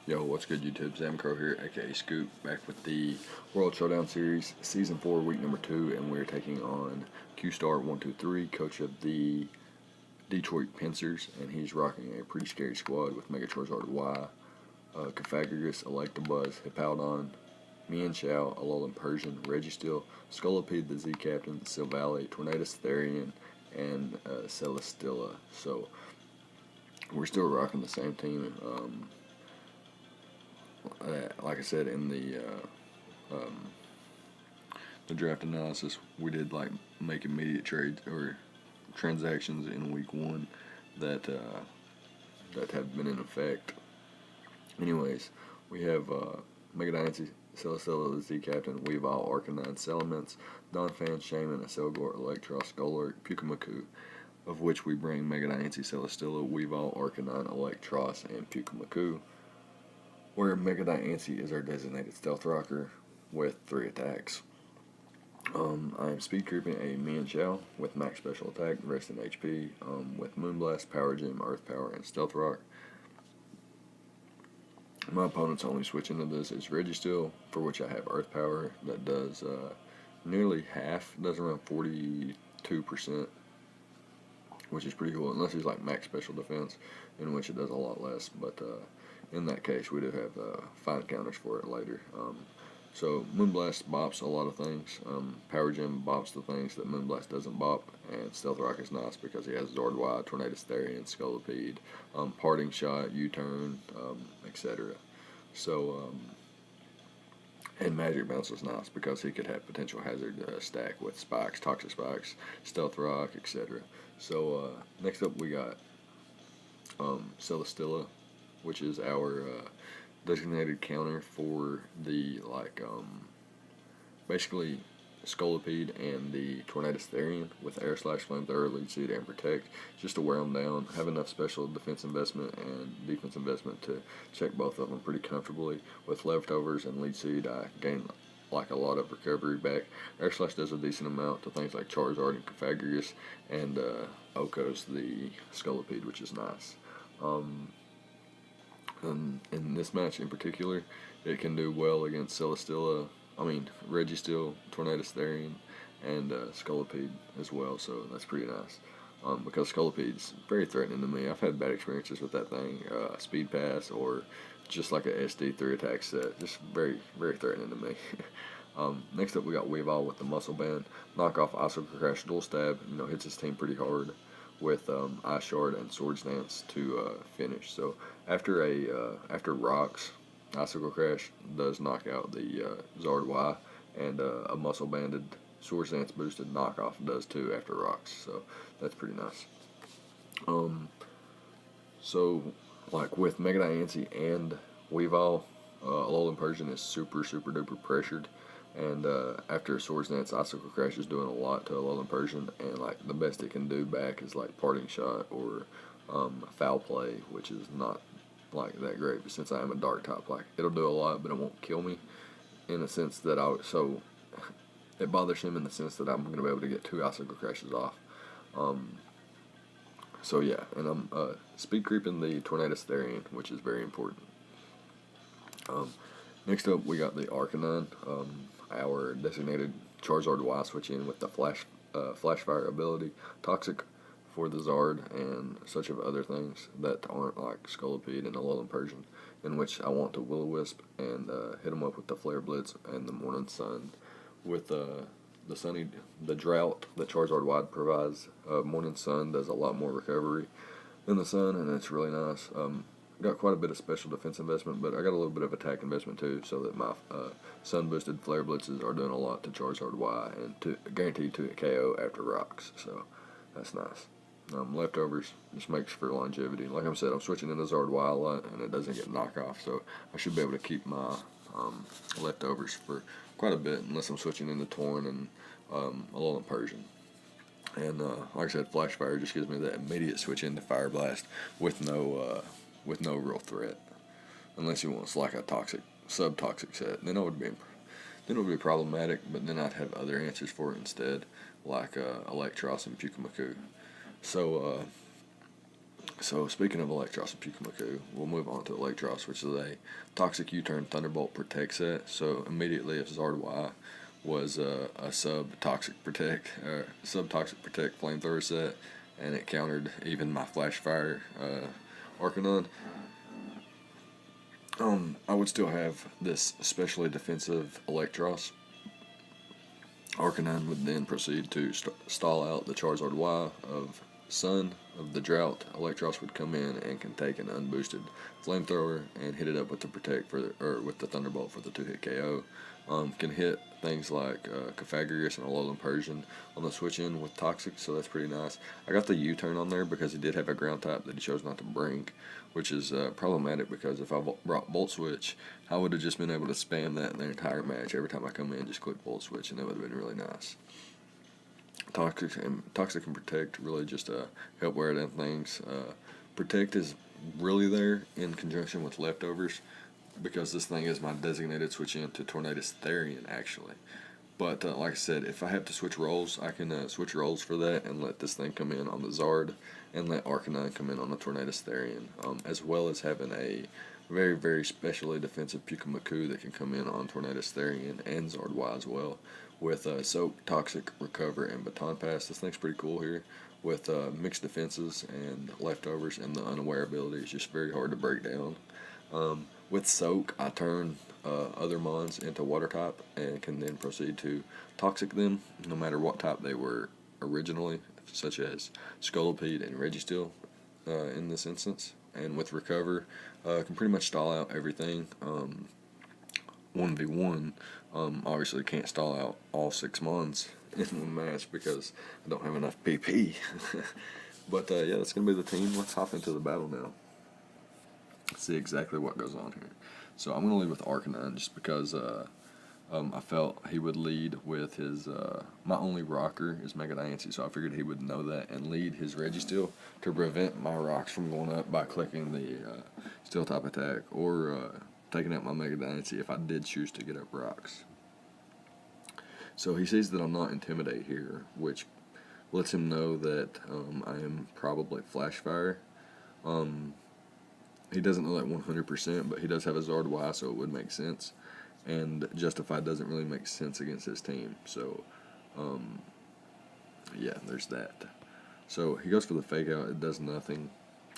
Yo, what's good, YouTube? Sam Crow here, aka Scoop, back with the World Showdown Series, Season 4, Week number 2, and we're taking on Q-Star123, coach of the Detroit Pinsirs, and he's rocking a pretty scary squad with Mega Charizard Y, Pyuk, Electabuzz, Hippowdon, Mian Xiao, Alolan Persian, Registeel, Scolipede, the Z Captain, Silvally, Tornadus Therian, and Celesteela. So, we're still rocking the same team. Like I said in the draft analysis, we did like make immediate trades or transactions in week 1 that have been in effect. Anyways, we have Mega Dynasty, Celesteela, the Z Captain, Weavile, Arcanine, Salamence, Donphan, Shaman, Acelgor, Electros, Golurk, Pyukamaku, of which we bring Mega Dynasty, Celesteela, Weavile, Arcanine, Electros, and Pyukamaku, where Mega Diancie is our designated stealth rocker with 3 attacks. I am speed creeping a Mian Xiao with max special attack, rest in HP, with Moonblast, Power Gem, Earth Power, and Stealth Rock. My opponent's only switch into this is Registeel, for which I have Earth Power that does nearly half, does around 42%, which is pretty cool, unless he's like max special defense, in which it does a lot less, but in that case we do have fine counters for it later. So Moonblast bops a lot of things, Power Gem bops the things that Moonblast doesn't bop, and Stealth Rock is nice because he has Zord Y, Tornadus Therian, Scolipede, Parting Shot, U-Turn, etc. So, and Magic Bounce is nice because he could have potential hazard stack with Spikes, Toxic Spikes, Stealth Rock, etc. So next up we got Celesteela, which is our designated counter for the basically Scolipede and the Tornadus Therian with Air Slash, Flamethrower, Lead Seed, and Protect, just to wear them down, have enough special defense investment and defense investment to check both of them pretty comfortably. With Leftovers and Lead Seed, I gain like a lot of recovery back. Air Slash does a decent amount to things like Charizard and Pyuk, and Oko's the Scolipede, which is nice. And in this match in particular, it can do well against Registeel, Tornadus Therian, and Scolipede as well, so that's pretty nice. Because Scolipede's very threatening to me. I've had bad experiences with that thing, Speed Pass, or just like a SD 3 attack set. Just very, very threatening to me. Next up, we got Weavile with the Muscle Band. Knock off Icicle Crash, Dual Stab, hits his team pretty hard with Ice Shard and Swords Dance to finish. So after Rocks, Icicle Crash does knock out the Zard Y, and a Muscle Banded Swords Dance boosted knockoff does too after Rocks. So that's pretty nice. So like with Mega Diancie and Weavile, Alolan Persian is super duper pressured. And after Swords Dance, Icicle Crash is doing a lot to Alolan Persian, and like the best it can do back is like Parting Shot or Foul Play, which is not like that great. But since I am a Dark type, like it'll do a lot, but it won't kill me. In a sense that it bothers him in the sense that I'm going to be able to get 2 Icicle Crashes off. So yeah, and I'm speed creeping the Tornadus Therian, which is very important. Next up, we got the Arcanine, our designated Charizard Y switch in with the Flash Fire ability, Toxic for the Zard, and such of other things that aren't like Scolipede and Alolan Persian, in which I want to Will-O-Wisp and hit them up with the Flare Blitz and the Morning Sun. With the drought that Charizard Y provides, Morning Sun does a lot more recovery than the Sun, and it's really nice. Got quite a bit of special defense investment, but I got a little bit of attack investment too, so that my Sun boosted Flare Blitzes are doing a lot to Charizard Y and guaranteed to KO after Rocks, so that's nice. Leftovers just makes for longevity. Like I said, I'm switching into Zard Y a lot, and it doesn't get knockoff, so I should be able to keep my Leftovers for quite a bit, unless I'm switching into Torn and Alolan Persian. And like I said, Flash Fire just gives me that immediate switch into Fire Blast with no real threat, unless he wants like a sub-toxic set. Then it would be problematic, but then I'd have other answers for it instead, like Electros and Pyukamaku. So So speaking of Electros and Pyuk, we'll move on to Electros, which is a Toxic U-Turn Thunderbolt Protect set. So immediately if Zard Y was a sub-toxic protect flamethrower set, and it countered even my flash fire Arcanon, I would still have this especially defensive Electros. Arcanon would then proceed to stall out the Charizard Y of Sun of the Drought. Electros would come in and can take an unboosted flamethrower and hit it up with the protect with the Thunderbolt for the 2-hit KO. Can hit things like Cofagrigus and Alolan Persian on the switch in with Toxic, so that's pretty nice. I got the U-turn on there because he did have a ground type that he chose not to bring, which is problematic because if I brought Volt Switch, I would have just been able to spam that in the entire match. Every time I come in, just click Volt Switch, and that would have been really nice. Toxic and Protect really just help wear down things. Protect is really there in conjunction with Leftovers, because this thing is my designated switch in to Tornadus Therian, actually. But like I said, if I have to switch roles, I can switch roles for that and let this thing come in on the Zard and let Arcanine come in on the Tornadus Therian, as well as having a very, very specially defensive Pyuk that can come in on Tornadus Therian and Zard Y as well, with Soak, Toxic, Recover, and Baton Pass. This thing's pretty cool here, with mixed defenses and Leftovers, and the Unaware ability is just very hard to break down. With Soak, I turn other mons into water type and can then proceed to Toxic them, no matter what type they were originally, such as Scolipede and Registeel in this instance. And with Recover, can pretty much stall out everything. 1v1, obviously can't stall out all 6 mons in one match because I don't have enough PP. But yeah, that's going to be the team. Let's hop into the battle now. See exactly what goes on here. So I'm going to lead with Arcanine just because I felt he would lead with his, my only rocker is Mega Diancie, so I figured he would know that and lead his Registeel to prevent my rocks from going up by clicking the Steel type attack or taking out my Mega Diancie if I did choose to get up rocks. So he sees that I'm not Intimidate here, which lets him know that I am probably Flash Fire. He doesn't know that 100%, but he does have a Zard Y, so it would make sense. And Justified doesn't really make sense against his team. So, yeah, there's that. So he goes for the Fake Out. It does nothing.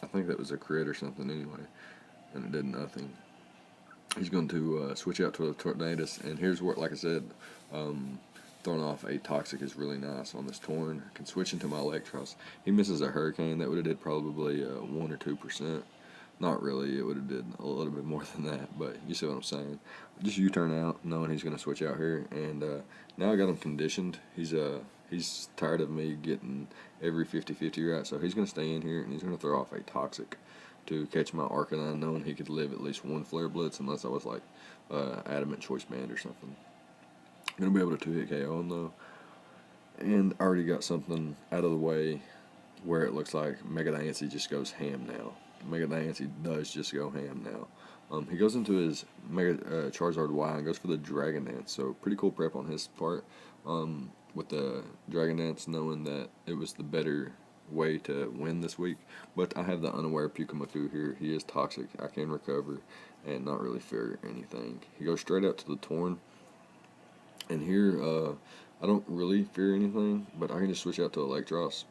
I think that was a crit or something anyway, and it did nothing. He's going to switch out to a Tornadus, and here's where, like I said, throwing off a Toxic is really nice on this Torn. I can switch into my Electros. He misses a Hurricane. That would have did probably 1 or 2%. Not really, it would have did a little bit more than that, but you see what I'm saying. Just U-turn out, knowing he's going to switch out here, and now I got him conditioned. He's tired of me getting every 50-50 right, so he's going to stay in here, and he's going to throw off a Toxic to catch my Arcanine, knowing he could live at least 1 Flare Blitz, unless I was like Adamant Choice Band or something. I'm going to be able to 2-hit KO him, though, and I already got something out of the way where it looks like Mega Diancie just goes ham now. Mega Diancie does just go ham now. He goes into his Mega Charizard Y and goes for the Dragon Dance, so pretty cool prep on his part with the Dragon Dance, knowing that it was the better way to win this week. But I have the Unaware Pyuk here. He is Toxic. I can recover and not really fear anything. He goes straight out to the Torn, and here I don't really fear anything, but I can just switch out to Electros,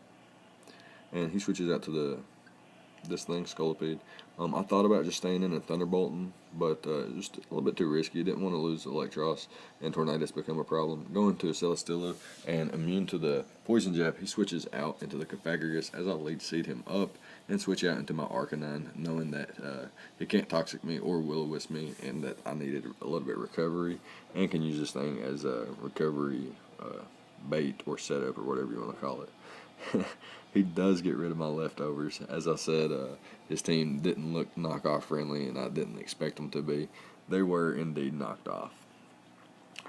and he switches out to this thing, Scolipede. I thought about just staying in and Thunderbolting, but just a little bit too risky. Didn't want to lose Electros and Tornadus become a problem. Going to a Celesteela and immune to the Poison Jab, he switches out into the Cofagrigus as I lead seed him up and switch out into my Arcanine, knowing that he can't Toxic me or Will-O-Wisp me, and that I needed a little bit of recovery and can use this thing as a recovery bait or setup or whatever you want to call it. He does get rid of my Leftovers. As I said, his team didn't look knockoff friendly, and I didn't expect them to be. They were indeed knocked off.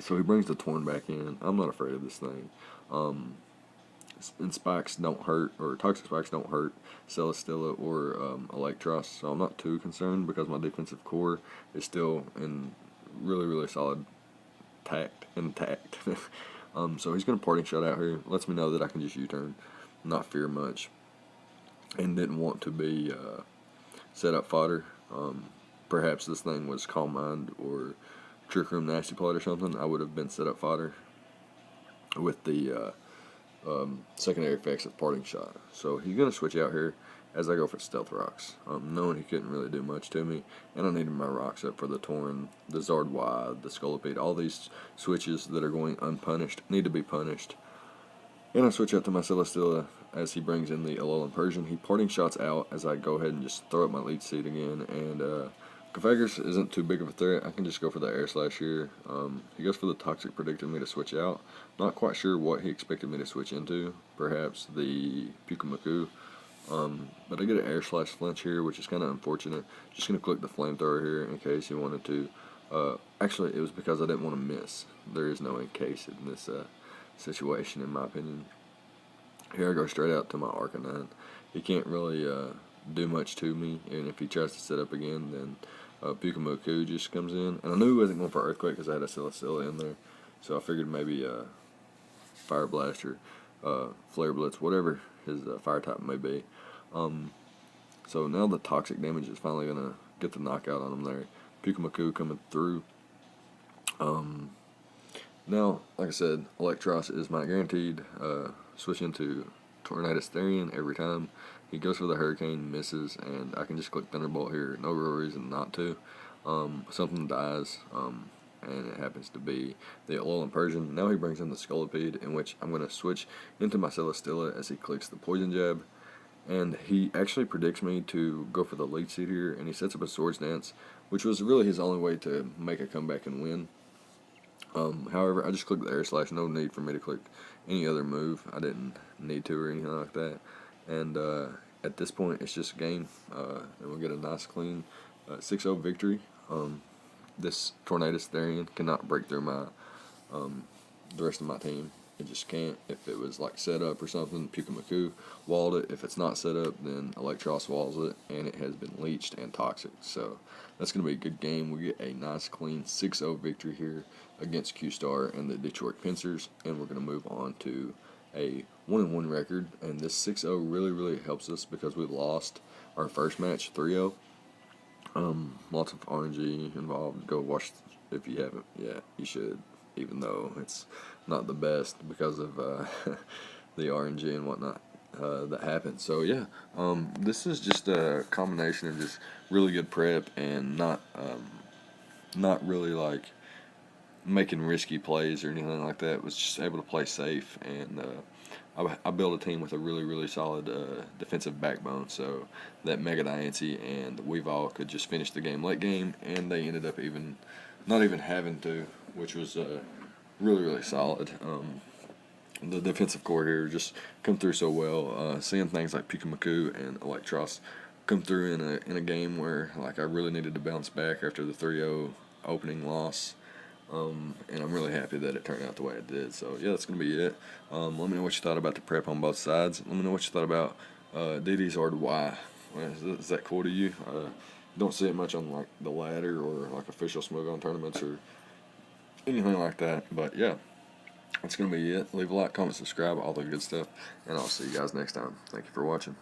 So he brings the Torn back in. I'm not afraid of this thing. And Spikes don't hurt, or Toxic Spikes don't hurt Celesteela or Electros, so I'm not too concerned because my defensive core is still in really, really solid intact. So he's going to Parting Shot out here. Lets me know that I can just U-turn, not fear much. and didn't want to be set up fodder. Perhaps this thing was Calm Mind or Trick Room Nasty Plot or something. I would have been set up fodder with the secondary effects of Parting Shot. So he's going to switch out here as I go for Stealth Rocks, knowing he couldn't really do much to me, and I needed my rocks up for the Tauren, the Zard Y, the Scolipede. All these switches that are going unpunished need to be punished. And I switch out to my Celesteela as he brings in the Alolan Persian. He Parting Shots out as I go ahead and just throw up my lead seed again, and Gafagris isn't too big of a threat. I can just go for the Air Slash here. He goes for the Toxic, predicting me to switch out. Not quite sure what he expected me to switch into. Perhaps the Pyuk. But I get an Air Slash flinch here, which is kind of unfortunate. Just going to click the Flamethrower here in case he wanted to. Actually, it was because I didn't want to miss. There is no in case in this situation, in my opinion. Here I go straight out to my Arcanine. He can't really do much to me, and if he tries to set up again, then Pyuk just comes in. And I knew he wasn't going for Earthquake because I had a Celesteela in there, so I figured maybe Fire Blast or Flare Blitz, whatever his fire type may be. So now the toxic damage is finally going to get the knockout on him there. Pyuk coming through. Now, like I said, Electros is my guaranteed switch into Tornadus Therian every time. He goes for the Hurricane, misses, and I can just click Thunderbolt here. No real reason not to. Something dies, and it happens to be the Alolan Persian. Now he brings in the Scolipede, in which I'm going to switch into my Celesteela as he clicks the Poison Jab. And he actually predicts me to go for the Leech Seed here, and he sets up a Swords Dance, which was really his only way to make a comeback and win. However, I just clicked the Air Slash. No need for me to click any other move. I didn't need to or anything like that. And at this point, it's just a game, and we'll get a nice, clean 6-0 victory. This Tornadus Therian cannot break through my the rest of my team. It just can't. If it was like set up or something, Pyuk walled it. If it's not set up, then Electros walls it, and it has been leeched and toxic. So that's going to be a good game. We get a nice, clean 6-0 victory here against Q-Star and the Detroit Pinsirs, and we're going to move on to a 1-1 record. And this 6-0 really, really helps us because we lost our first match 3-0. Lots of RNG involved. Go watch if you haven't yet. You should, even though it's not the best because of the RNG and whatnot that happened. So yeah, this is just a combination of just really good prep and not really like making risky plays or anything like that. Was just able to play safe, and I built a team with a really, really solid defensive backbone, so that Mega Diancie and Weavile could just finish the game late game, and they ended up not even having to, which was really, really solid. The defensive core here just come through so well. Seeing things like Pyuk and Electros come through in a game where like I really needed to bounce back after the 3-0 opening loss. And I'm really happy that it turned out the way it did. So yeah, that's gonna be it. Let me know what you thought about the prep on both sides. Let me know what you thought about DD's Zard Y. Is that cool to you? Don't see it much on like the ladder or like official Smogon tournaments or anything like that. But yeah, that's gonna be it. Leave a like, comment, subscribe, all the good stuff, and I'll see you guys next time. Thank you for watching.